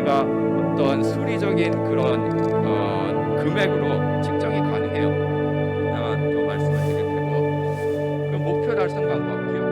우리가 어떤 수리적인 그런 금액으로 측정이 가능해요. 하나 더 말씀을 드릴 테고, 그럼 목표 달성 방법 기억.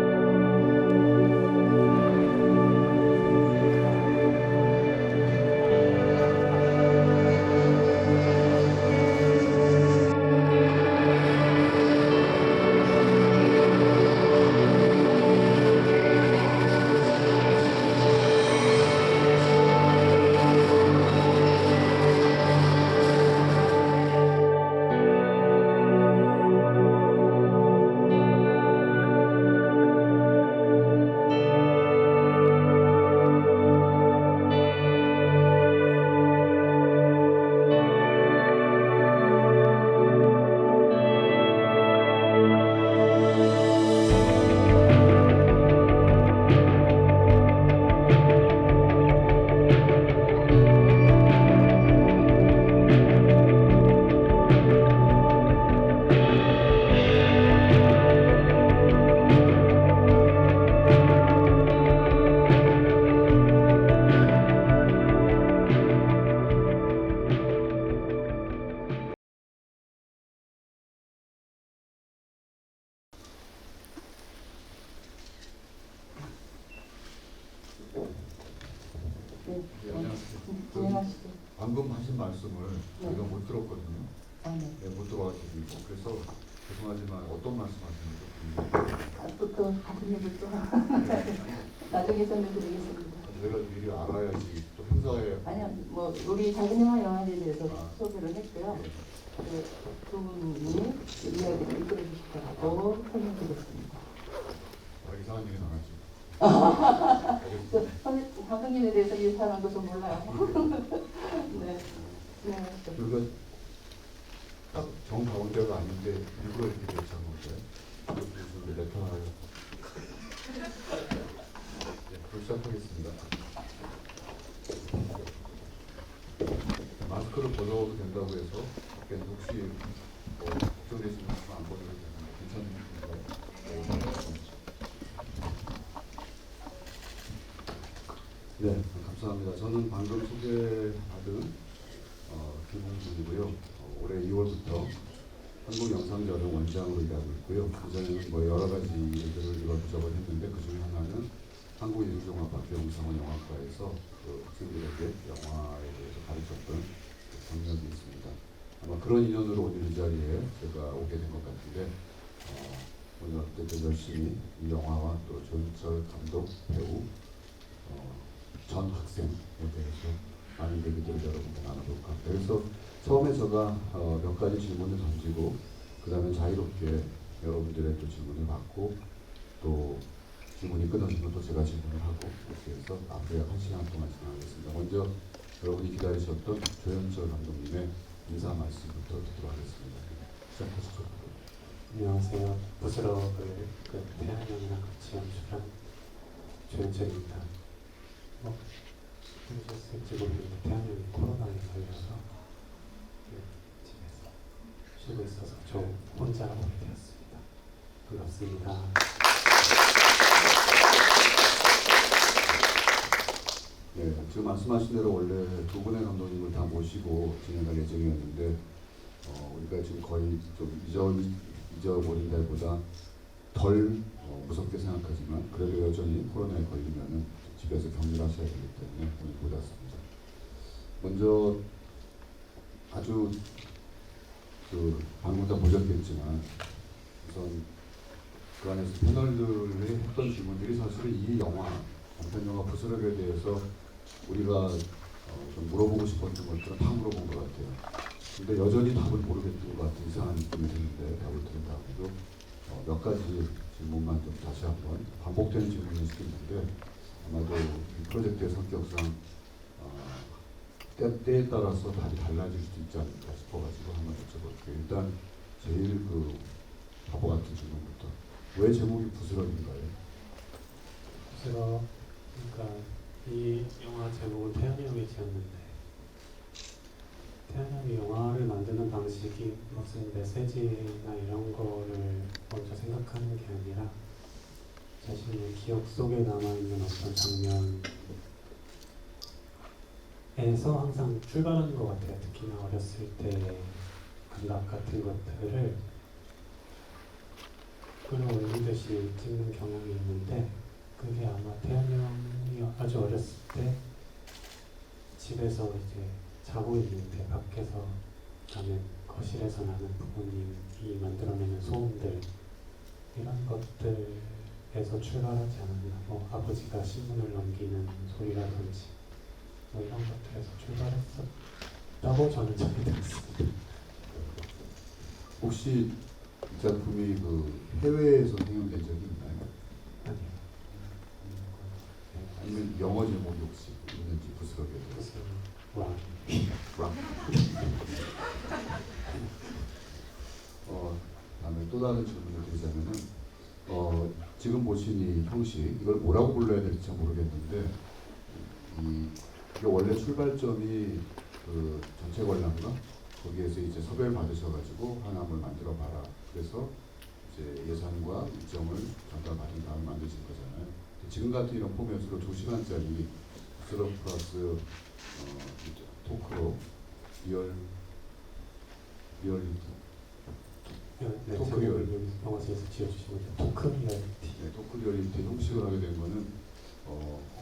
방금 하신 말씀을 저희가 못 들었거든요. 네. 못 들어가지고 그래서 죄송하지만 어떤 말씀하시는지 또 같은 얘기 또 나중에 설명드리겠습니다. 저희가 미리 알아야지 또 행사에 아니요, 뭐 우리 자기네와 영화에 대해서 소개를 했고요. 두 분이 이야기를 이끌어 주실 거라고 설명드렸습니다. 이상한 얘기 나갔죠. 감독님에 대해서 유사한 것은 몰라요. 네. 그리고 딱 정가운데가 아닌데 일부러 이렇게 대처한 건가요? 무슨 레터 하나요? 네, 시작하겠습니다. 마스크를 벗어도 된다고 해서 혹시 걱정되시는 말씀 안 벗어도 괜찮으신가요? 네, 감사합니다. 저는 방금 소개받은 김홍준이고요. 올해 2월부터 한국영상저널 원장으로 일하고 있고요. 그전에는 여러 가지 일들을 이것저것 했는데 그 중에 하나는 한국예술종합학교 영상원 영화과에서 학생들에게 영화에 대해서 가르쳤던 경력이 있습니다. 아마 그런 인연으로 오늘 이 자리에 제가 오게 된 것 같은데 오늘 어쨌든 열심히 이 영화와 또 조윤철 감독, 배우, 전 학생에 대해서 많은 얘기들을 여러분과 나눠볼까 합니다. 그래서 처음에 제가 몇 가지 질문을 던지고 그 다음에 자유롭게 여러분들의 또 질문을 받고 또 질문이 끊어지면 또 제가 질문을 하고 이렇게 해서 앞으로 약 1시간 동안 진행하겠습니다. 먼저 여러분이 기다리셨던 조윤철 감독님의 인사 말씀부터 듣도록 하겠습니다. 시작하시죠. 안녕하세요. 부스러그를 태양형이랑 같이 연출한 조윤철입니다. 들으셨을지 모르겠는데 태양형이 코로나에 걸려서 집에서 쉬고 있어서 좀 혼자 오게 되었습니다. 반갑습니다. 네, 지금 말씀하신 대로 원래 두 분의 감독님을 다 모시고 진행할 예정이었는데 우리가 지금 거의 좀 잊어버린다기보다 덜 무섭게 생각하지만 그래도 여전히 코로나에 걸리면은 집에서 격리를 하셔야 되기 때문에 오늘 모셨습니다. 먼저 아주 방금 다 보셨겠지만 우선 그 안에서 패널들이 했던 질문들이 사실은 이 영화 단편 영화 부스러기에 대해서 우리가 좀 물어보고 싶었던 것들은 다 물어본 것 같아요. 근데 여전히 답을 모르겠던 것 같은 이상한 느낌이 드는데 답을 들은 다음에도 몇 가지 질문만 좀 다시 한번 반복되는 질문일 수도 있는데 아마도 이 프로젝트의 성격상 때에 따라서 답이 달라질 수도 있지 않을까 싶어가지고 한번 여쭤볼게요. 일단 제일 바보 같은 질문부터 왜 제목이 부스러기인가요? 그러니까 이 영화 제목은 태연이 형이 지었는데 태연이 형이 영화를 만드는 방식이 무슨 메시지나 이런 거를 먼저 생각하는 게 아니라 자신의 기억 속에 남아있는 어떤 장면 감각에서 항상 출발하는 것 같아요. 특히나 어렸을 때 감각 같은 것들을 끌어올리듯이 찍는 경향이 있는데, 그게 아마 태연이 형이 아주 어렸을 때 집에서 이제 자고 있는데 밖에서 나는 거실에서 나는 부모님이 만들어내는 소음들, 이런 것들에서 출발하지 않았나. 뭐 아버지가 신문을 넘기는 소리라든지 뭐 이런 것들에서 출발했었다고 저는 전해 들었습니다. 혹시 이 작품이 그 해외에서 상영된 적이 있나요? 아니요. 아니면 영어 제목이 혹시 있는지 부스러기에도. 무슨 와 다음에 또 다른 질문을 드리자면은 지금 보신 이 형식, 이걸 뭐라고 불러야 될지 잘 모르겠는데, 이게 원래 출발점이 그 전체 관람가 거기에서 이제 섭외를 받으셔가지고 하나를 만들어 봐라. 그래서 이제 예산과 일정을 전달받은 다음에 만드신 거잖아요. 지금 같은 이런 포맷으로 2시간짜리 스럽 플러스 토크로 리얼리티 네, 토크 리얼. 영화제에서 지어주신 거죠. 토크 리얼리티. 네, 토크 리얼리티 형식을 하게 된 거는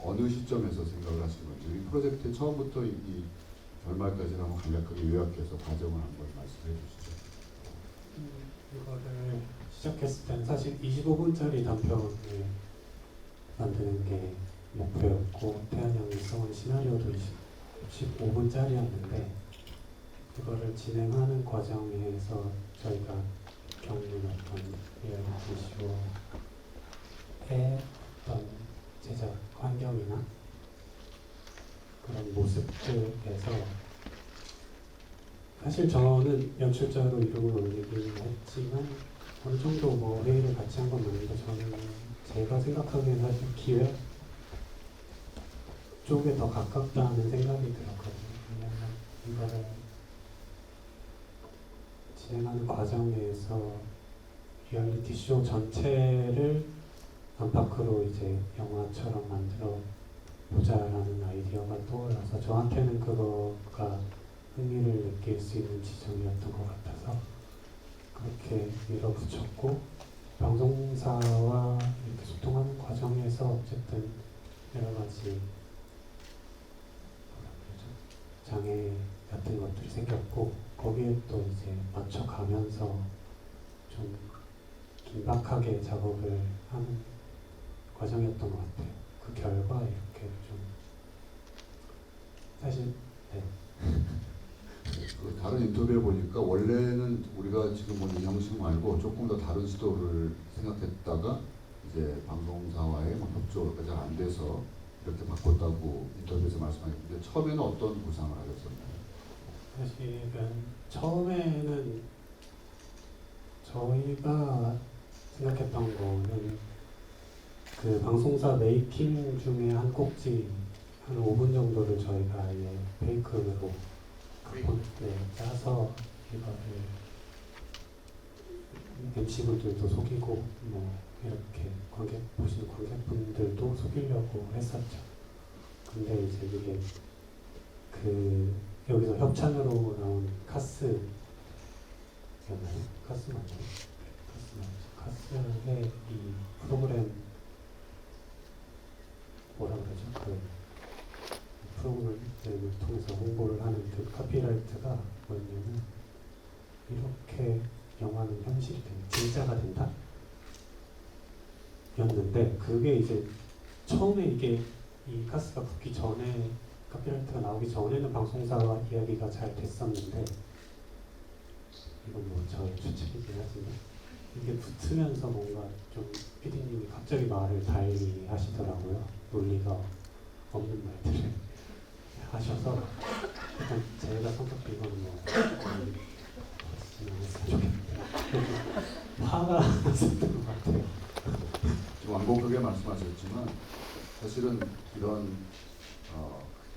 어느 시점에서 생각을 하신 건지, 이 프로젝트 처음부터 이 결말까지 한번 간략하게 요약해서 과정을 한번 말씀해 주시죠. 이거를 시작했을 때는 사실 25분짜리 단편을 만드는 게 목표였고, 태연 형이 써온 시나리오도 15분짜리였는데, 이거를 진행하는 과정에서 저희가 겪는 어떤 리얼리티 쇼의 어떤 제작 환경이나 그런 모습들에서, 사실 저는 연출자로 이름을 올리기는 했지만 어느 정도 뭐 회의를 같이 한 건 맞는데, 저는 제가 생각하기에는 사실 기획 쪽에 더 가깝다는 생각이 들었거든요. 왜냐면 이거를 진행하는 과정에서 리얼리티 쇼 전체를 안팎으로 이제 영화처럼 만들어 보자라는 아이디어가 떠올라서, 저한테는 그거가 흥미를 느낄 수 있는 지점이었던 것 같아서 그렇게 밀어붙였고, 방송사와 이렇게 소통하는 과정에서 어쨌든 여러 가지 장애 같은 것들이 생겼고, 거기에 또 이제 맞춰가면서 좀 긴박하게 작업을 하는 과정이었던 것 같아요. 그 결과 이렇게 좀 사실 그 다른 인터뷰에 보니까 원래는 우리가 지금 보는 이 형식 말고 조금 더 다른 시도를 생각했다가 이제 방송사와의 협조가 잘 안 돼서 이렇게 바꿨다고 인터뷰에서 말씀하셨는데, 처음에는 어떤 구상을 하셨었나요? 사실은 처음에는 저희가 생각했던 거는 그 방송사 메이킹 중에 한 꼭지 한 5분 정도를 저희가 아예 페이크로 짜서 이거를 MC분들도 속이고 뭐 이렇게 보시는 관객분들도 속이려고 했었죠. 근데 이제 이게 그 여기서 협찬으로 나온 카스였나요? 카스 맞죠? 카스의 이 프로그램 뭐라 그러죠? 그 프로그램을 통해서 홍보를 하는 그 카피라이트가 뭐냐면, 이렇게 영화는 현실이 된다, 진짜가 된다 였는데, 그게 이제 처음에 이게 이 가스가 붙기 전에, 카피라이트가 나오기 전에는 방송사와 이야기가 잘 됐었는데, 이건 뭐 저의 추측이긴 하지만 이게 붙으면서 뭔가 좀 PD님이 갑자기 말을 달리 하시더라고요. 논리가 없는 말들을 하셔서, 일단 제가 성격도 이거는 뭐 했으면 좋겠는데 화가 났었던 것 같아요. 좀 완곡하게 말씀하셨지만 사실은 이런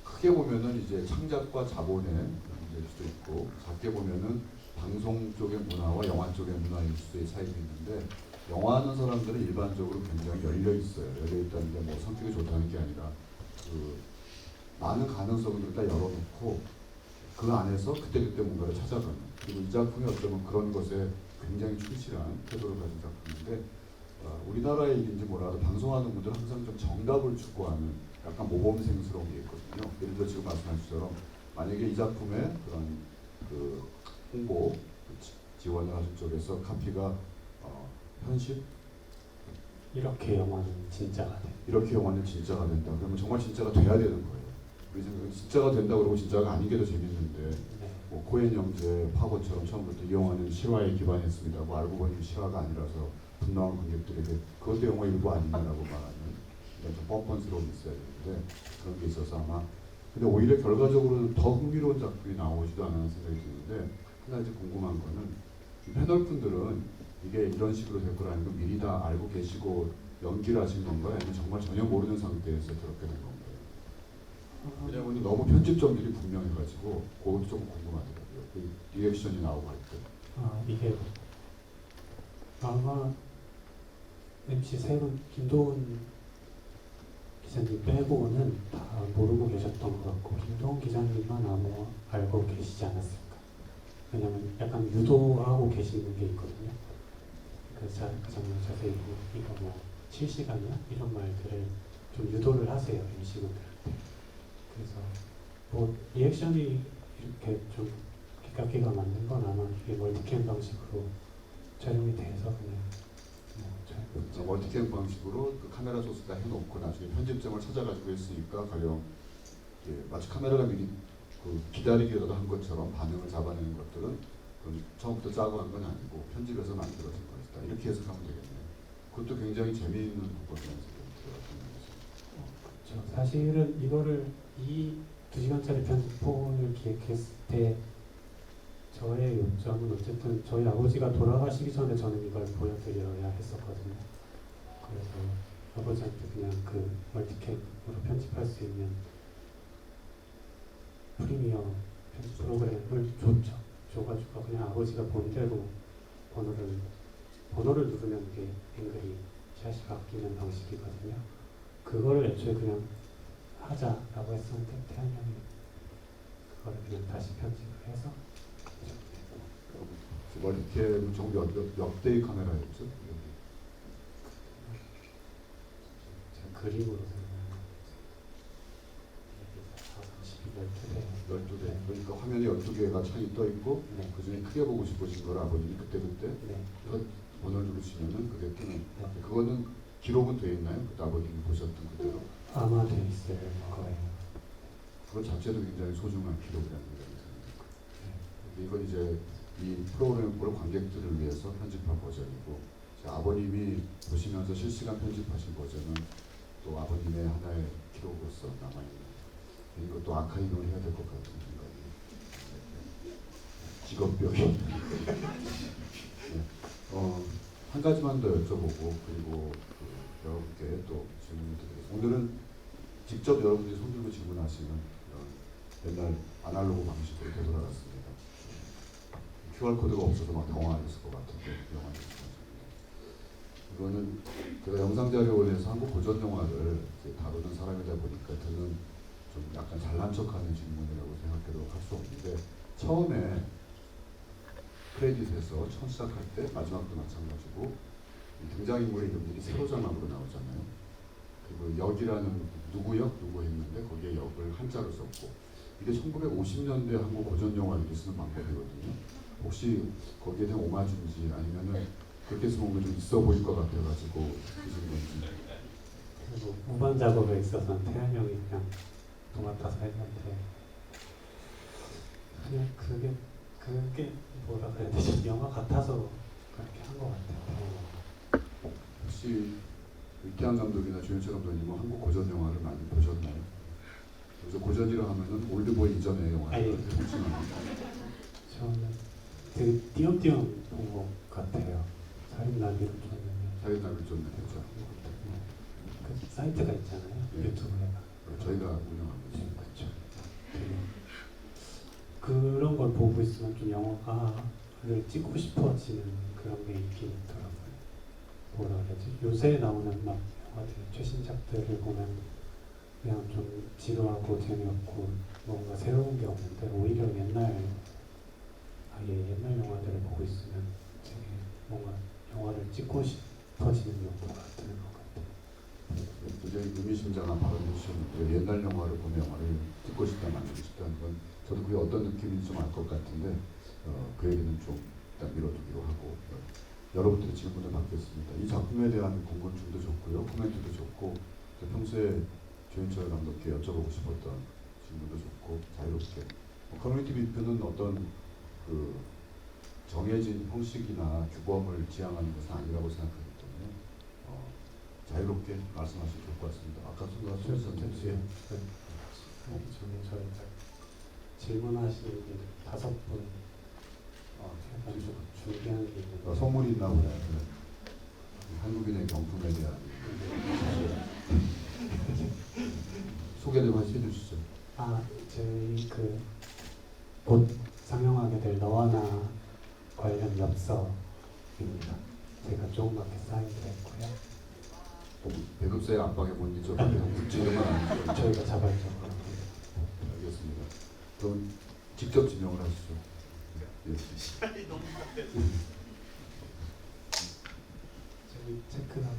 크게 보면은 이제 창작과 자본의 문제일 수도 있고, 작게 보면은 방송 쪽의 문화와 영화 쪽의 문화일 수도의 차이가 있는데, 영화하는 사람들은 일반적으로 굉장히 열려 있어요. 열려 있다는 게 뭐 성격이 좋다는 게 아니라 그 많은 가능성을 일단 열어놓고 그 안에서 그때그때 뭔가를 찾아가는, 그리고 이 작품이 어쩌면 그런 것에 굉장히 충실한 태도를 가진 작품인데, 우리나라의 일인지 몰라도 방송하는 분들은 항상 좀 정답을 추구하는 약간 모범생스러운 게 있거든요. 예를 들어 지금 말씀하신 것처럼 만약에 이 작품에 그런 그 홍보 지원을 하신 쪽에서 카피가 현실 이렇게 영화는 진짜가 돼. 이렇게 영화는 진짜가 된다. 그러면 정말 진짜가 돼야 되는 거예요. 우리 생각은 진짜가 된다 그러고 진짜가 아닌 게 더 재밌는데, 네. 뭐 코엔 형제 파고처럼 처음부터 이 영화는 실화에 기반했습니다. 뭐 알고 보니 실화가 아니라서 분노한 관객들에게 그것도 영화 일부 아니냐라고 말하는 이런 좀 뻔뻔스러움이 있어야 되는데, 그런 게 있어서 아마 근데 오히려 결과적으로 더 흥미로운 작품이 나오지도 않았는 생각이 드는데, 한 가지 궁금한 거는 이 패널 분들은 이게 이런 식으로 될 거라는 걸 미리 다 알고 계시고 연기를 하신 건가요? 아니면 정말 전혀 모르는 상태에서 저렇게 된 건가요? 왜냐하면 너무 편집점들이 분명해가지고 그것도 조금 궁금하더라고요. 그 리액션이 나오고 할 때. 이게 아마 MC 세븐 김도훈 기자님 빼고는 다 모르고 계셨던 것 같고, 김도훈 기자님만 아마 알고 계시지 않았을까. 왜냐면 약간 유도하고 계시는 게 있거든요. 그 장면 자세히 보면 이거 뭐 실시간이야? 이런 말들을 좀 유도를 하세요, MC분들한테. 그래서 뭐 리액션이 이렇게 좀 기깎기가 맞는 건 아마 이게 멀티캠 방식으로 촬영이 돼서 그냥 멀티캠 방식으로 그 카메라 소스다 해놓고 나중에 편집점을 찾아가지고 했으니까 가령 마치 카메라가 미리 그 기다리기라도 한 것처럼 반응을 잡아내는 것들은 그건 처음부터 짜고 한 건 아니고 편집해서 만들어진 것이다. 이렇게 해석하면 되겠네요. 그것도 굉장히 재미있는 부분이라는 생각이 들어요. 그렇죠. 사실은 이거를 이 2시간짜리 편집본을 기획했을 때 저의 요점은 어쨌든 저희 아버지가 돌아가시기 전에 저는 이걸 보여드려야 했었거든요. 그래서 아버지한테 그냥 그 멀티캡으로 편집할 수 있는 프리미어 편집 프로그램을 줬죠. 줘가지고 그냥 아버지가 본대로 번호를 누르면 이게 앵글이 샷이 바뀌는 방식이거든요. 그거를 애초에 그냥 하자라고 했었는데 태환 형이 그거를 그냥 다시 편집을 해서 멀티캠은 정비 몇 대의 카메라였죠? 제가 그림으로 설명을 12대 12대. 그러니까 화면에 12개가 창이 떠 있고 네. 그 중에 크게 보고 싶으신 걸 아버님이 그때 네. 번호를 누르시면은 그게 뜨는. 네. 그거는 기록은 돼 있나요? 그때 아버님이 보셨던 그대로. 아마 돼 있을 거예요. 그것 자체도 굉장히 소중한 기록이라는 생각이 듭니다. 이건 이제 이 프로그램을 관객들을 위해서 편집한 버전이고, 아버님이 보시면서 실시간 편집하신 버전은 또 아버님의 하나의 기록으로서 남아있는, 이것도 아카이브를 해야 될 것 같은 생각이. 직업병이. 네. 한 가지만 더 여쭤보고 그리고 여러분께 또 질문을 드리겠습니다. 오늘은 직접 여러분들이 손들고 질문하시는 옛날 아날로그 방식으로 되돌아갔습니다. QR코드가 없어서 막 당황하셨을 것 같은데 영화를 이거는 제가 영상자료원에서 한국 고전 영화를 다루는 사람이다 보니까 드는 좀 약간 잘난 척하는 질문이라고 생각해도 할 수 없는데, 처음에 크레딧에서 처음 시작할 때 마지막도 마찬가지고 등장인물의 이름들이 세로 자막으로 나오잖아요. 그리고 역이라는 누구 했는데 거기에 역을 한자로 썼고, 이게 1950년대 한국 고전 영화들이 쓰는 방법이거든요. 혹시 거기에 대한 오마주인지 아니면은 그렇게 쓰면 뭔가 좀 있어 보일 것 같아가지고 쓰신 건지. 그리고 무반 작업에 있어서는 태환 형이 그냥 도맡아서 했는데 그냥 그게 뭐라 그래야 되지? 영화 같아서 그렇게 한 것 같아요. 혹시 이태한 감독이나 조현철 감독님은 한국 고전 영화를 많이 보셨나요? 그래서 고전이라 하면은 올드보이 이전의 영화를 통칭합니다. 저는 되게 띄엄띄엄 본 것 같아요. 살인나비를 쫓는 사회담을 좀 했죠. 그 사이트가 있잖아요. 네. 유튜브에. 저희가 운영하고 있습니다. 그렇죠. 그런 걸 보고 있으면 좀 영화를 찍고 싶어지는 그런 게 있긴 있더라고요. 뭐라 그러지? 요새 나오는 막 영화들 최신작들을 보면 그냥 좀 지루하고 재미없고 뭔가 새로운 게 없는데 오히려 옛날 영화들을 보고 있으면 되게 뭔가 영화를 찍고 싶어지는 욕구가 드는 것 같아요. 굉장히 의미심장한 발언을 주셨는데 옛날 영화를 보면 영화를 찍고 싶다 만들고 싶다는 건 저도 그게 어떤 느낌인지 좀 알 것 같은데 그 얘기는 좀 일단 미뤄두기로 하고 여러분들의 질문을 받겠습니다. 이 작품에 대한 궁금증도 좋고요, 코멘트도 좋고 평소에 조윤철 감독께 여쭤보고 싶었던 질문도 좋고 자유롭게 커뮤니티 뷰는 어떤 그 정해진 형식이나 규범을 지향하는 것은 아니라고 생각하기 때문에 자유롭게 말씀하시면 좋을 것 같습니다. 아까 소개하셨던 저는 저희가 질문하시는 게 5분 해가지고 준비한 게 있는데 선물이 있나 보네. 한국인의 경품에 대한 소개 좀 해주시죠. 저희 곧 상영하게 될 너와 나 관련 엽서입니다. 제가 조금밖에 사인을 했고요. 배급사의 압박에 못 잊어 묻지 이런 건 아니죠. 저희가 자발적으로 알겠습니다. 그럼 직접 지명을 하시죠. 예. 저희 체크하는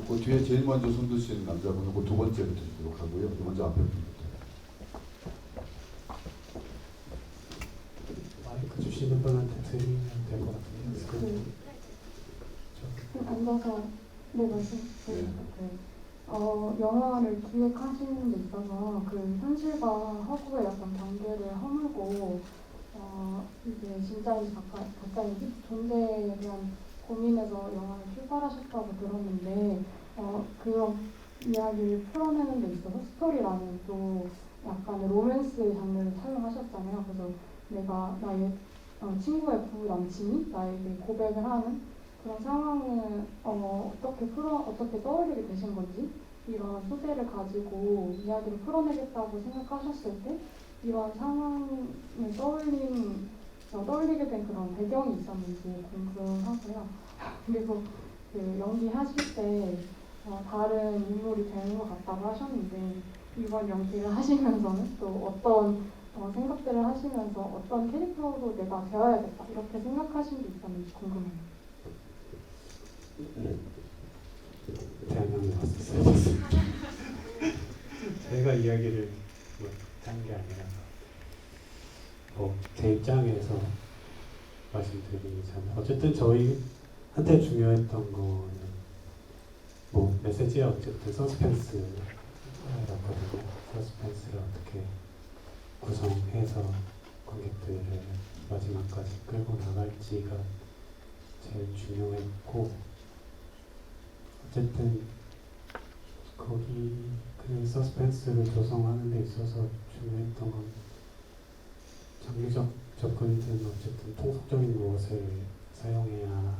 그 뒤에 제일 먼저 손 드신 남자분은 그 두 번째부터 주도록 하고요. 먼저 앞에 분부터. 마이크 주시는 분한테 드리면 될 것 같은데. 앉아서 네 말씀드릴 것 같아요. 영화를 기획하시는 데 있어서 그 현실과 허구의 약간 경계를 허물고 이게 진짜인지 가짜인지 존재에 대한 고민에서 영화를 출발하셨다고 들었는데 그런 이야기를 풀어내는 데 있어서 스토리라는 또 약간의 로맨스 장르를 사용하셨잖아요. 그래서 내가 나의 친구의 부 남친이 나에게 고백을 하는 그런 상황을 어떻게 떠올리게 되신 건지 이런 소재를 가지고 이야기를 풀어내겠다고 생각하셨을 때 이런 상황을 떠올리게 된 그런 배경이 있었는지 궁금하고요. 그리고 그 연기하실 때 다른 인물이 되는 것 같다고 하셨는데 이번 연기를 하시면서는 또 어떤 생각들을 하시면서 어떤 캐릭터로 내가 되어야겠다 이렇게 생각하신 게 있었는지 궁금해요. 대한민국에 왔었어요. 제가 이야기를 짠 게 아니라 제 입장에서 말씀드리자면 어쨌든 저희한테 중요했던 거는 메시지에 어쨌든 서스펜스였거든요. 서스펜스를 어떻게 구성해서 관객들을 마지막까지 끌고 나갈지가 제일 중요했고 어쨌든 거기 그 서스펜스를 조성하는 데 있어서 중요했던 건 장르적 접근이든 어쨌든 통속적인 무엇을 사용해야겠다.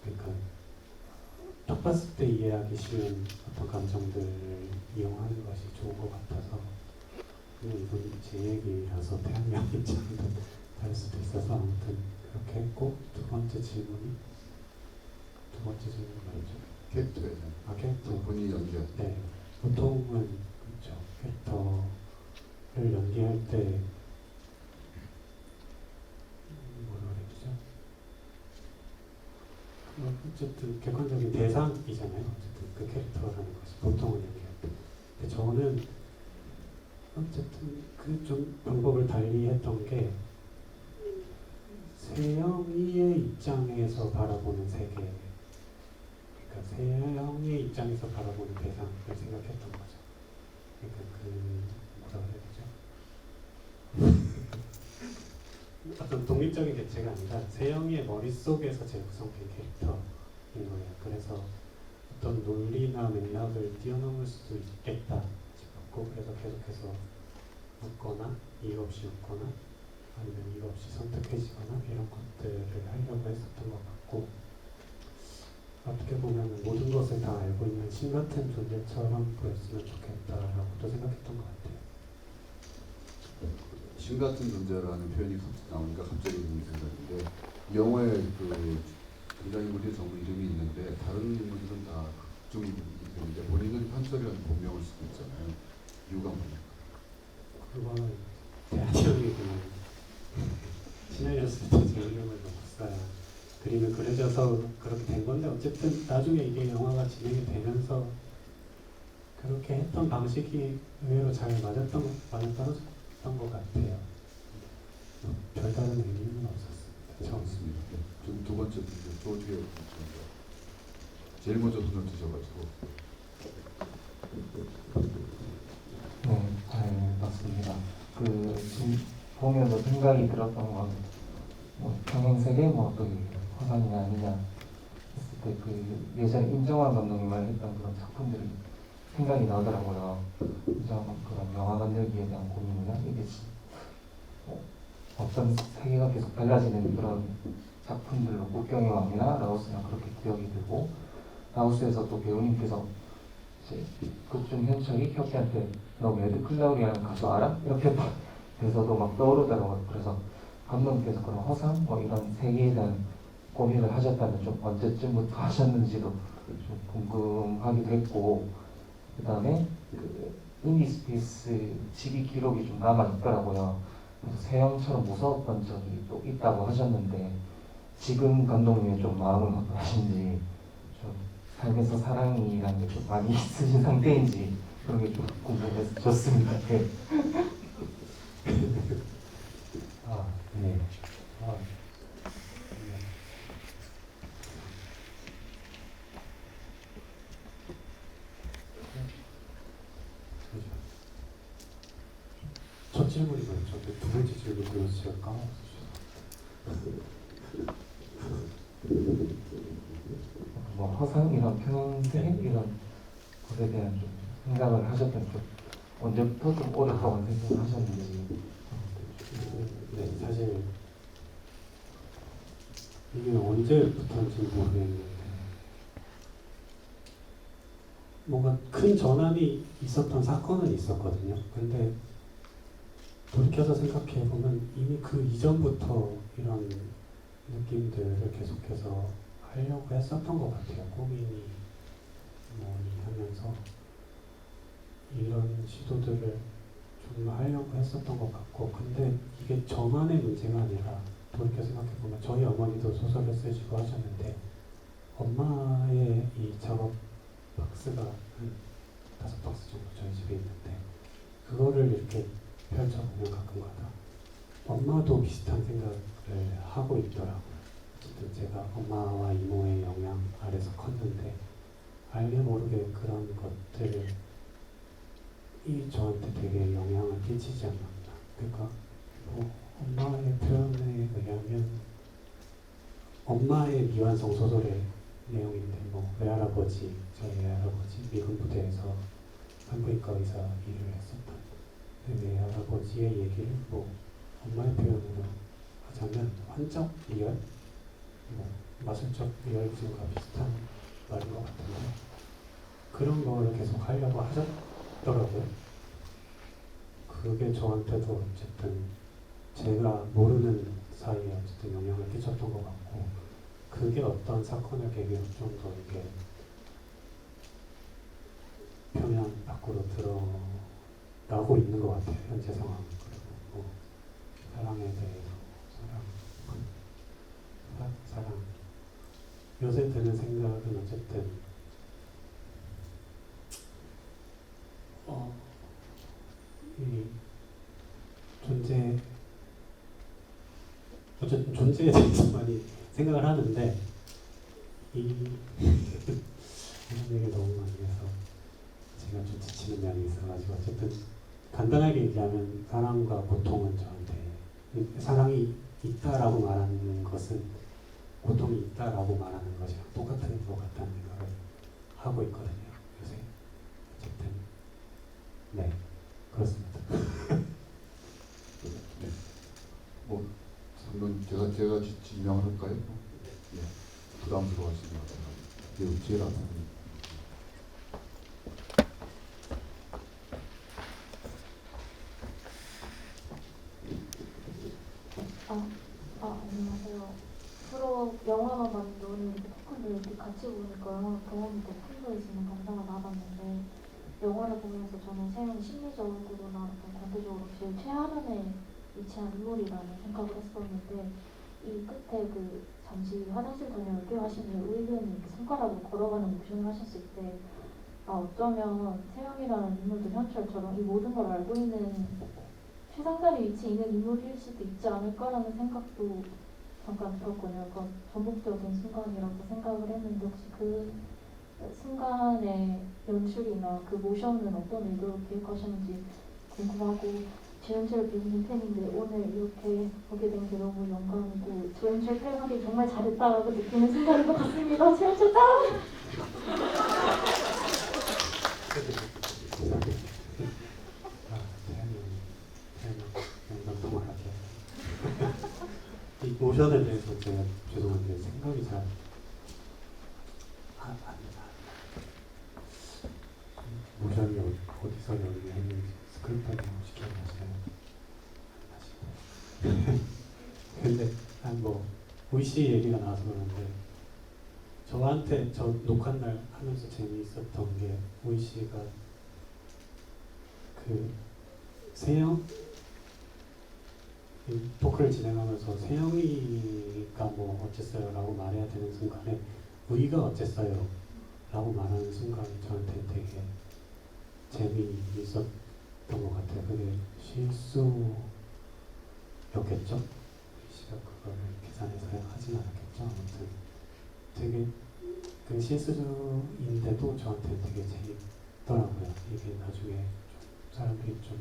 그러니까 딱 봤을 때 이해하기 쉬운 어떤 감정들을 이용하는 것이 좋은 것 같아서 이건 제 얘기라서 태양양 입장도 다를 수도 있어서 아무튼 그렇게 했고 두 번째 질문이 뭐였죠? 캐릭터에 캐릭터. 본인이 연기한. 네, 보통은 그렇죠. 캐릭터를 연기할 때 뭐라 그래야 되죠? 어쨌든 객관적인 대상이잖아요. 어쨌든 그 캐릭터라는 것이 보통은 연기할 때. 근데 저는 어쨌든 그 좀 방법을 달리 했던 게 세영이의 입장에서 바라보는 세계. 세영의 입장에서 바라보는 대상을 생각했던 거죠. 그러니까 뭐라 그래야 되죠? 어떤 독립적인 개체가 아니라 세영이의 머릿속에서 재구성된 캐릭터인 거예요. 그래서 어떤 논리나 맥락을 뛰어넘을 수도 있겠다 싶었고 그래서 계속해서 웃거나 이유 없이 웃거나 아니면 이유 없이 선택해지거나 이런 것들을 하려고 했었던 것 같고 어떻게 보면 모든 것을 다 알고 있는 신 같은 존재처럼 보였으면 좋겠다라고도 생각했던 것 같아요. 신 같은 존재라는 표현이 나오니까 갑자기 드는 생각인데 이 영화의 그 등장인물이 전부 이름이 있는데 다른 인물들은 다 극중 이름인데 본인은 현철이라는 본명을 쓰고 있잖아요. 이유가 뭡니까? 그거는 대한이 형이 그냥 친해졌을 때 제 이름을 넣고 써요. 그림을 그려져서 그렇게 된 건데 어쨌든 나중에 이게 영화가 진행이 되면서 그렇게 했던 방식이 의외로 잘 맞아떨어졌던 것 같아요. 별다른 의미는 없었습니다. 처음. 좋습니다. 네. 지금 두 번째 분들 또 뒤에 분들. 제일 먼저 손을 드셔가지고 네, 잘 봤습니다. 지금 보면서 생각이 들었던 건, 평행세계, 또 화산이냐 아니냐 했을 때, 예전에 임정환 감독이 말했던 그런 작품들이 생각이 나더라고요. 임정환 그런 영화 만들기에 대한 고민이나, 이게 어떤 세계가 계속 달라지는 그런 작품들로 국경의 왕이나 라오스나 그렇게 기억이 들고, 라오스에서 또 배우님께서 이제 극중 현철이 혁이한테 너 매드 클라우리라는 가수 알아? 이렇게 돼서도 막 떠오르더라고요. 그래서 감독님께서 그런 허상 이런 세계에 대한 고민을 하셨다면 좀 언제쯤부터 하셨는지도 좀 궁금하기도 했고, 그 다음에 인디스페이스 직위 기록이 좀 남아 있더라고요. 그래서 세영처럼 무서웠던 적이 또 있다고 하셨는데 지금 감독님의 좀 마음은 어떠신지, 좀 삶에서 사랑이라는 게 좀 많이 있으신 상태인지 그런 게 좀 궁금해서 좋습니다. 네. 네. 첫 질문이 뭐였죠? 두 번째 질문 그래서 제가 까먹었어요. 허상 이런 평생 이런 것에 대한 좀 생각을 하셨던 좀 언제부터 좀 오랫동안 생각을 하셨는지. 네, 사실 이게 언제부터인지 모르겠는데 뭔가 큰 전환이 있었던 사건은 있었거든요. 근데 돌이켜서 생각해 보면 이미 그 이전부터 이런 느낌들을 계속해서 하려고 했었던 것 같아요. 고민이 뭐니 하면서 이런 시도들을 좀 하려고 했었던 것 같고, 근데 이게 저만의 문제가 아니라 돌이켜 생각해 보면 저희 어머니도 소설을 쓰시고 하셨는데 엄마의 이 작업 박스가 한 5박스 정도 저희 집에 있는데 그거를 이렇게 펼쳐보면 가끔가다 엄마도 비슷한 생각을 하고 있더라고요. 어쨌든 제가 엄마와 이모의 영향 아래서 컸는데 알게 모르게 그런 것들이 저한테 되게 영향을 끼치지 않았나. 그러니까 뭐 엄마의 표현에 의하면 엄마의 미완성 소설의 내용인데 뭐 외할아버지, 저희 외할아버지 미군 부대에서 산부인과 의사 일을 했었던 그 외할아버지의 얘기를 뭐 엄마의 표현으로 하자면 환적 리얼, 뭐 마술적 리얼즘과 비슷한 말인 것 같은데 그런 거를 계속 하려고 하셨더라고요. 그게 저한테도 어쨌든 제가 모르는 사이에 어쨌든 영향을 끼쳤던 것 같고, 그게 어떤 사건을 계기로 좀 더 이렇게 표면 밖으로 드러나고 있는 것 같아요. 현재 상황. 그리고 뭐 사랑에 대해서 사랑 요새 드는 생각은 어쨌든 이 어쨌든 존재에 대해서 많이 생각을 하는데 이런 얘기를 너무 많이 해서 제가 좀 지치는 면이 있어가지고, 어쨌든 간단하게 얘기하면 사랑과 고통은 저한테 사랑이 있다라고 말하는 것은 고통이 있다라고 말하는 것이랑 똑같은 것 같다는 생각을 하고 있거든요, 요새. 어쨌든 네, 그렇습니다. 네. 뭐 한번 제가 지명을 할까요? 예. 부담스러워하시는 것 같아요. 예, 제일 앞에. 안녕하세요. 프로 영화만 만든 영화를 보면서 저는 세영이 심리적으로나 어떤 관계적으로 제일 최하단에 위치한 인물이라는 생각을 했었는데 이 끝에 그 잠시 화장실 다녀올게요 하시는 의견이 이렇게 손가락으로 걸어가는 모션을 하셨을 때 어쩌면 세영이라는 인물도 현철처럼 이 모든 걸 알고 있는 최상단에 위치해 있는 인물일 수도 있지 않을까라는 생각도 잠깐 들었거든요. 그건 전복적인 순간이라고 생각을 했는데 혹시 그 순간의 연출이나 그 모션은 어떤 의도로 기획하셨는지 궁금하고 조연철 배우님 팬인데 오늘 이렇게 보게 된 게 너무 영광이고 조연철 팬하기 정말 잘했다라고 느끼는 순간인 것 같습니다. 조연철 짱! 이 모션에 대해서 제가 죄송한데 생각이 잘 안 나. 모션이 어디서 연기했는지 스크립트를 혹시 기억나시나요? 근데 뭐 우이씨 얘기가 나와서 그러는데 저한테 저 녹화 날 하면서 재미있었던 게 우이씨가 그 세영 이 토크를 진행하면서 세영이가 뭐 어쨌어요 라고 말해야 되는 순간에 우이가 어쨌어요 라고 말하는 순간이 저한테 되게 재미있었던 것 같아요. 그게 실수였겠죠? 우이씨가 그거를 계산해서 하진 않았겠죠? 아무튼 되게 그 실수인데도 저한테 되게 재밌더라고요. 이게 나중에 좀 사람들이 좀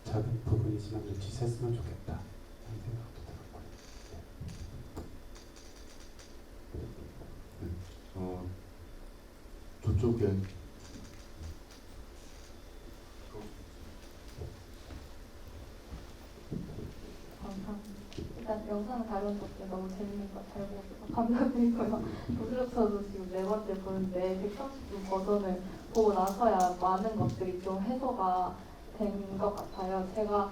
작은 부분이지만 눈치챘으면 좋겠다 라는 생각도 들었고요. 저쪽에 감사합니다. 일단 영상 다룬 것도 너무 재밌는 거 잘 보고 감사드리고요. 도시락서도 지금 4번째 보는데 130분 버전을 보고 나서야 많은 것들이 좀 해소가 된 것 같아요. 제가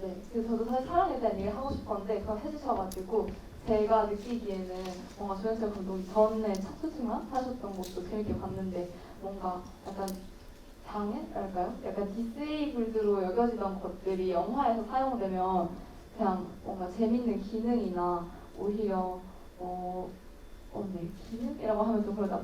네, 그래서 저도 사실 사랑에 대한 얘기를 하고 싶었는데 그걸 해주셔가지고 제가 느끼기에는 뭔가 조연철 감독이 전에 착수증만 하셨던 것도 재밌게 봤는데 뭔가 약간 장애랄까요? 약간 디세이블드로 여겨지던 것들이 영화에서 사용되면 그냥 뭔가 재밌는 기능이나 오히려 네, 기능이라고 하면 좀 그러다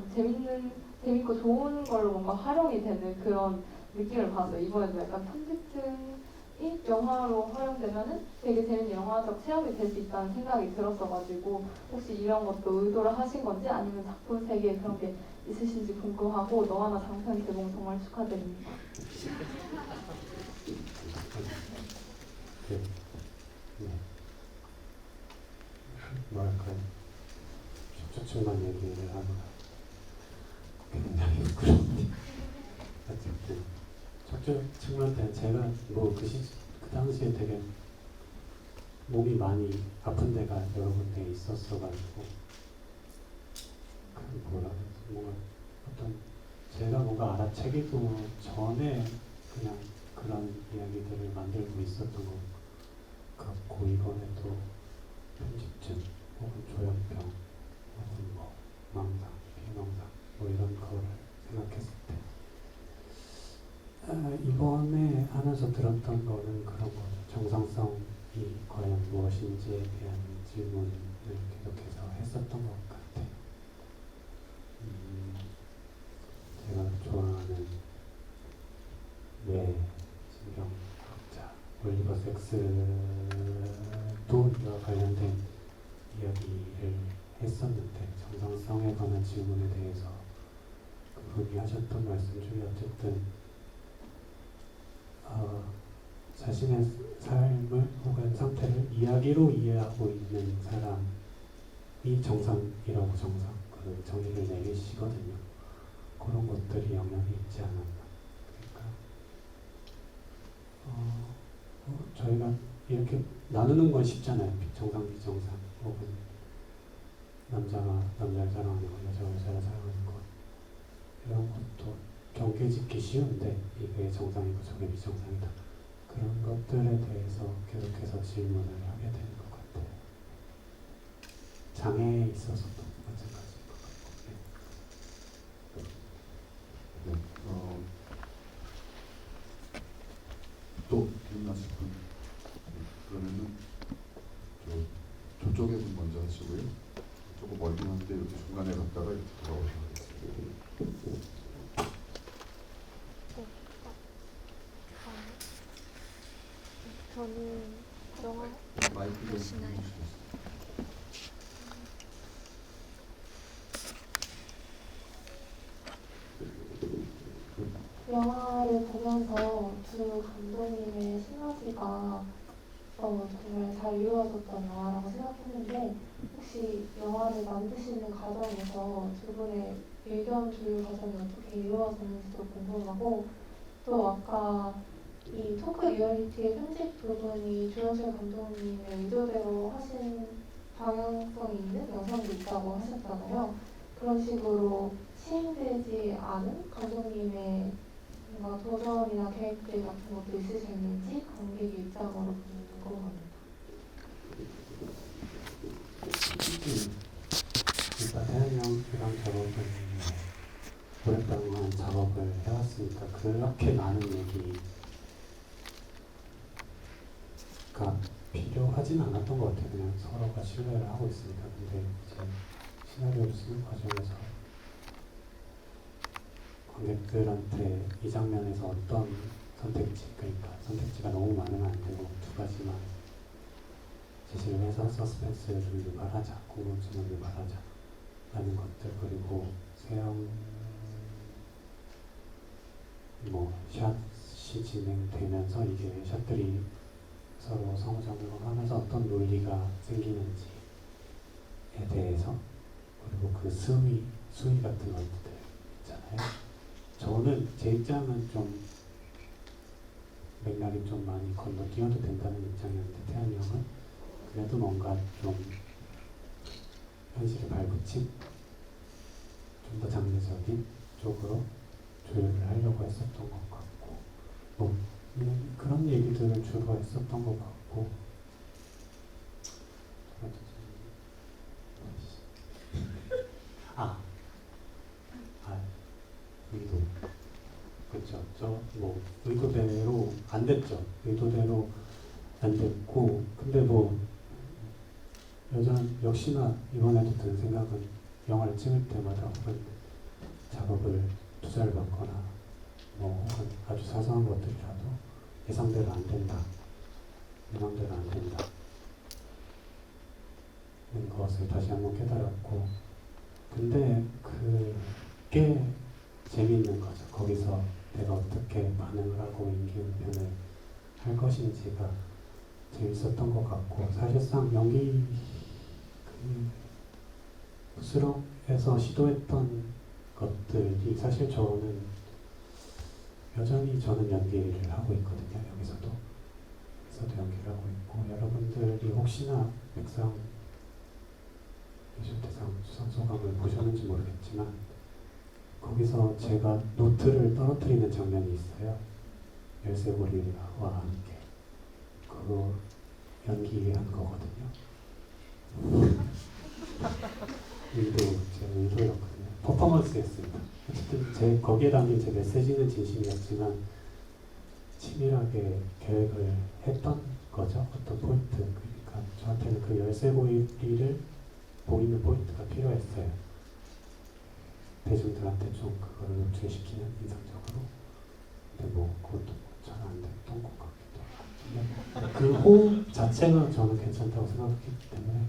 재밌고 좋은 걸로 뭔가 활용이 되는 그런 느낌을 받았어요. 이번에도 약간 편집증이 영화로 활용되면은 되게 재밌는 영화적 체험이 될 수 있다는 생각이 들었어가지고 혹시 이런 것도 의도를 하신 건지 아니면 작품 세계에 그런 게 있으신지 궁금하고 너와나 장편 개봉 정말 축하드립니다. 네. 뭐랄까요? 척추측만 얘기를 하면 굉장히 부끄러운데 어쨌든 척추측만 때는 제가 뭐 그 당시에 되게 몸이 많이 아픈 데가 여러 군데 있었어가지고 그 뭐라 그러지 뭔가 어떤 제가 뭔가 알아채기도 전에 그냥 그런 이야기들을 만들고 있었던 것 같고 이번에도 편집증 혹은 조현병 혹은 뭐 망상, 비망상 뭐 이런 거를 생각했을 때 이번에 하면서 들었던 거는 그런 거죠. 정상성이 과연 무엇인지에 대한 질문을 계속해서 했었던 것 같아요. 제가 좋아하는 신경학자 올리버 섹스도 이와 관련된 이야기를 했었는데 정상성에 관한 질문에 대해서 그분이 하셨던 말씀 중에 어쨌든 자신의 삶을 혹은 상태를 이야기로 이해하고 있는 사람이 정상이라고 그 정의를 내리시거든요. 그런 것들이 영향이 있지 않았나. 그러니까 저희가 이렇게 나누는 건 쉽잖아요. 정상, 비정상 혹은 남자가 남자를 사랑하는 것, 여자가 여자를 사랑하는 것 이런 것도 경계 짓기 쉬운데 이게 정상이고 저게 비정상이다. 그런 것들에 대해서 계속해서 질문을 하게 되는 것 같아요. 장애에 있어서도 마찬가지인 것 같고. 네. 또 기억나실 분? 그러면은 저쪽에 분 먼저 하시고요. 조금 멀긴 한데 이렇게 중간에 갔다가 이렇게 돌아오셔야 되겠습니다. 저는 영화 마이크 좀 보시나요? 주시겠어요? 영화를 보면서 두 감독님의 시너지가 정말 잘 이루어졌던 영화라고 생각했는데 혹시 영화를 만드시는 과정에서 두 분의 의견 조율 과정이 어떻게 이루어졌는지도 궁금하고 또 아까 이 토크 리얼리티의 편집 부분이 조영철 감독님의 의도대로 하신 방향성이 있는 영상도 있다고 하셨잖아요. 그런 식으로 시행되지 않은 감독님의 뭔가 도전이나 계획들 같은 것도 있으셨는지 관객 입장으로 궁금합니다. 그러니까 태양이랑 작업은 오랫동안 작업을 해왔으니까 그렇게 많은 얘기가 필요하진 않았던 것 같아요. 그냥 서로가 신뢰를 하고 있으니까. 근데 이제 시나리오를 쓰는 과정에서 관객들한테 이 장면에서 어떤 선택지, 그러니까 선택지가 너무 많으면 안 되고 두 가지만 제시를 해서 서스펜스를 유발하자, 궁금증을 유발하자 라는 것들, 그리고 세영 샷이 진행되면서 이게 샷들이 서로 상호작용을 하면서 어떤 논리가 생기는지에 대해서, 그리고 그 수위 같은 것들 있잖아요. 저는 제 입장은 좀 맥락이 좀 많이 건너뛰어도 된다는 입장이었는데 태환이 형은 그래도 뭔가 좀 현실에 발붙인 좀 더 장르적인 쪽으로 조율을 하려고 했었던 것 같고, 뭐 그런 얘기들을 주로 했었던 것 같고, 의도, 그렇죠. 뭐 의도대로 안 됐죠. 의도대로 안 됐고, 근데 뭐 역시나 이번에도 든 생각은 영화를 찍을 때마다 혹은 작업을 투자를 받거나 뭐 혹은 아주 사소한 것들이라도 예상대로 안 된다, 내 맘대로 안 된다 는 것을 다시 한번 깨달았고, 근데 그게 재미있는 거죠. 거기서 내가 어떻게 반응을 하고 임기응변을 할 것인지가 재밌었던 것 같고, 사실상 연기 수록에서 시도했던 것들이 사실 저는 여전히 연기를 하고 있거든요. 여기서도 연기를 하고 있고, 여러분들이 혹시나 백상 예술대상 수상 소감을 보셨는지 모르겠지만 거기서 제가 노트를 떨어뜨리는 장면이 있어요. 열쇠고리와 함께. 그거 연기한 거거든요. 제 의도였거든요. 퍼포먼스였습니다. 어쨌든 거기에 담긴 제 메시지는 진심이었지만 치밀하게 계획을 했던 거죠. 어떤 포인트. 그러니까 저한테는 그 열쇠고리를 보이는 포인트가 필요했어요. 대중들한테 좀 그걸 노출시키는 인상적으로. 근데 뭐 그것도 잘 안 됐던 것 같기도 하고. 그 호흡 자체는 저는 괜찮다고 생각했기 때문에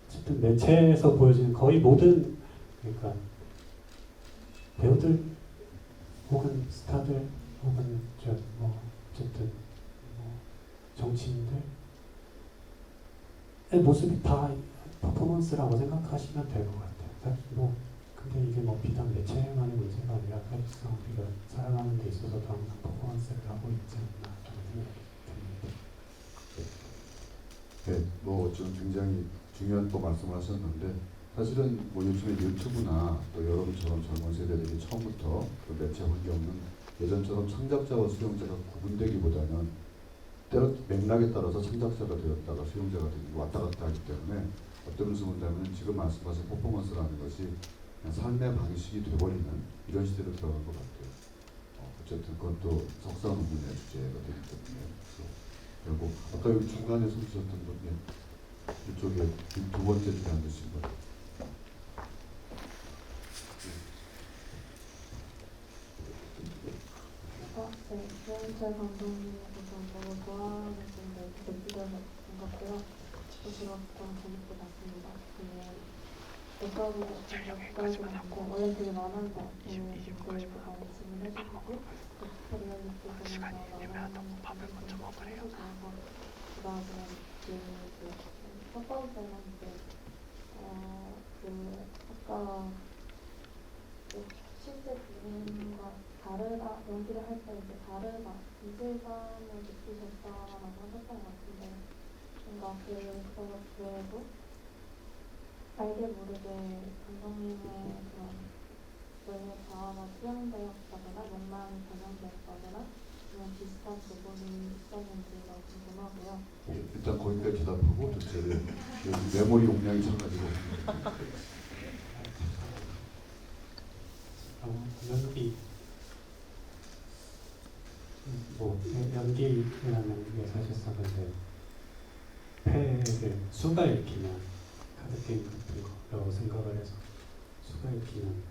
어쨌든 매체에서 보여지는 거의 모든, 그러니까 배우들 혹은 스타들 혹은 어쨌든 정치인들의 모습이 다 퍼포먼스라고 생각하시면 될 것 같아요. 사실 근데 이게 비단 매체만의 문제가 아니라 사실상 우리가 살아가는 데 있어서도 항상 퍼포먼스를 하고 있지 않나 저는 생각이 듭니다. 네, 지금 굉장히 중요한 또 말씀하셨는데 사실은 요즘에 유튜브나 또 여러분처럼 젊은 세대들이 처음부터 그 매체 환경은 예전처럼 창작자와 수용자가 구분되기보다는 때로 맥락에 따라서 창작자가 되었다가 수용자가 되고 왔다 갔다 하기 때문에 어떤 면에서 본다면 지금 말씀하신 퍼포먼스라는 것이 그냥 삶의 방식이 돼버리는 이런 시대로 들어간 것 같아요. 어쨌든 그것도 석사 논문의 주제가 되기 때문에 그래서 결국 아까 여기 중간에 손 드셨던 분이 이쪽에 두 번째 줄에 앉으신 분. 네, 조현철 감독님에 대해서 너무 좋아하는 분들 느끼는 것 같고요. 또 제가 재밌게 봤습니다. 백과부 국가지만고 원래 되게 많은데 분들도 많이 질문해 주시고 또 리얼리티 보면서 많은 분들이 해주셔서 그다음에 첫 번째는 이제 아까 실제 부분과 다르다, 연기를 할 때 이제 다르다, 이질감을 느끼셨다라고 하셨던 것 같은데, 뭔가 그것 외에도 알게 모르게 감독님의 그런 외의 자아가 투영되었다거나 욕망이 반영되었다거나 그런 비슷한 부분이 있었는지가 궁금하고요. 일단 거기까지 대답하고 도대체 여기 메모리 용량이 차가지고 연기라는 게 사실상 근데 패를 수가 읽히는 카드 게임 같은 거라고 생각을 해서 수가 읽히는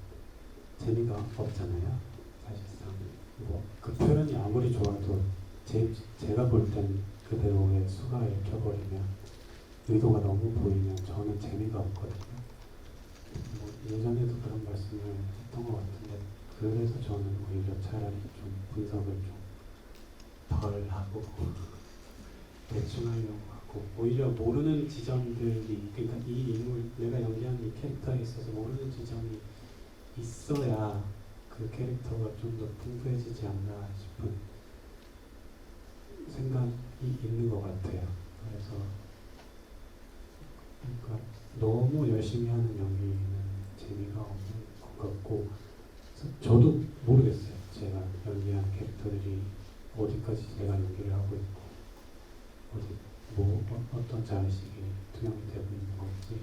재미가 없잖아요. 사실상 뭐 그 표현이 아무리 좋아도 제가 볼 땐 그대로의 수가 읽혀버리면 의도가 너무 보이면 저는 재미가 없거든요. 뭐 예전에도 그런 말씀을 했던 것 같은데 그래서 저는 오히려 차라리 좀 분석을 좀 덜 하고 대충 하려고 하고 오히려 모르는 지점들이 그러니까 이 인물 내가 연기하는 이 캐릭터에 있어서 모르는 지점이 있어야 그 캐릭터가 좀 더 풍부해지지 않나 싶은 생각이 있는 것 같아요. 그래서 그러니까 너무 열심히 하는 연기는 재미가 없는 것 같고 저도 모르겠어요. 제가 연기한 캐릭터들이 어디까지 내가 연기를 하고 있고 어디 어떤 자의식이 투영이 되고 있는 건지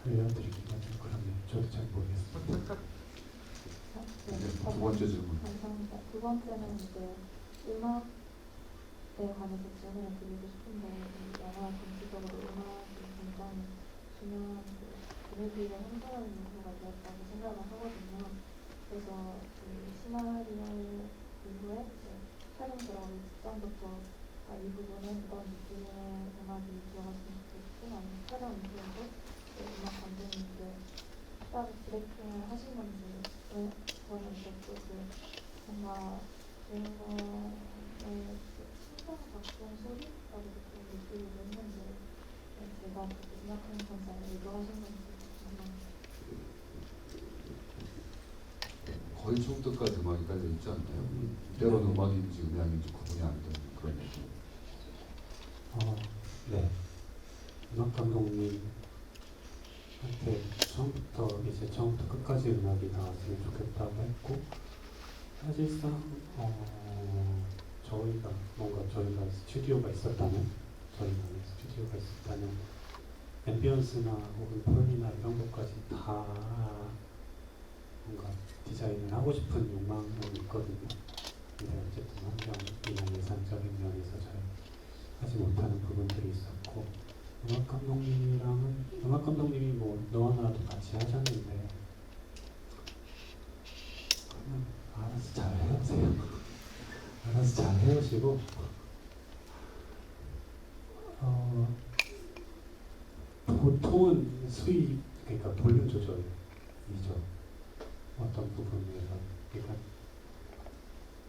알려드리기가 좀 그렇네요. 저도 잘 모르겠습니다. 두 번째 질문. 감사합니다. 두 번째는 이제 음악에 관해서 질문을 드리고 싶은데 이 영화 전체적으로 음악이 굉장히 중요한 분위기를 형성하는 요소가 되었다고 생각을 하거든요. 그래서 시나리오 이후에 촬영 들어가기 직전부터 이 부분은 어떤 느낌의 음악이 들어갔으면 좋겠고 아니면 촬영 이후에도 음악 감독님들 따로 디렉팅을 하신 건지 저는 이제 또 뭔가 주인공의 심장 박동 소리라고 느끼기도 했는데 제가 음악하는 건지 의도하신 건지 궁금합니다. 거의 처음부터까지 음악이 깔려 있지 않나요? 때로는 음악인지 음향인지 구분이 안 되는 그런 얘기. 네. 음악 감독님한테 처음부터 끝까지 음악이 나왔으면 좋겠다고 했고 사실상 저희가 스튜디오가 있었다면 앰비언스나 혹은 폴이나 이런 것까지 다 뭔가 디자인을 하고 싶은 욕망은 있거든요. 근데 어쨌든 환경이나 예산적인 면에서 잘 하지 못하는 부분들이 있었고 음악 감독님이 뭐 너와 나도 같이 하셨는데 그냥 알아서 잘 해오세요. 알아서 잘 해오시고 보통은 수익 그러니까 볼륨 조절이죠. 어떤 부분에서 그러니까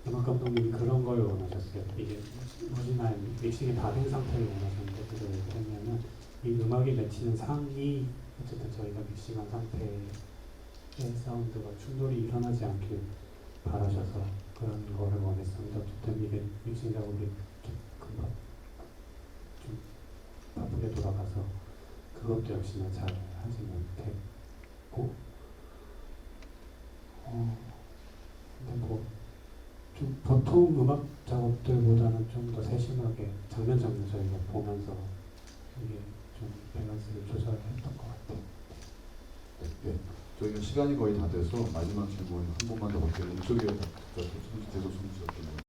음악 감독님이 그런 걸 원하셨어요. 이게 오리지널 믹싱이 다 된 상태를 원하셨는데 그걸 하면은 이 음악이 맺히는 상이 어쨌든 저희가 믹싱한 상태의 사운드가 충돌이 일어나지 않길 바라셔서 그런 거를 원했습니다. 어쨌든 이게 믹싱 작업이 금방 좀 바쁘게 돌아가서 그것도 역시나 잘 하지 못했고 근데 뭐 좀 보통 음악 작업들보다는 좀 더 세심하게 장면 저희가 보면서 이게 좀 밸런스를 조절했던 것 같아요. 네. 저희가 시간이 거의 다 돼서 마지막 질문 한 번만 더 볼게요. 이쪽에 계속 손 드셨던 분.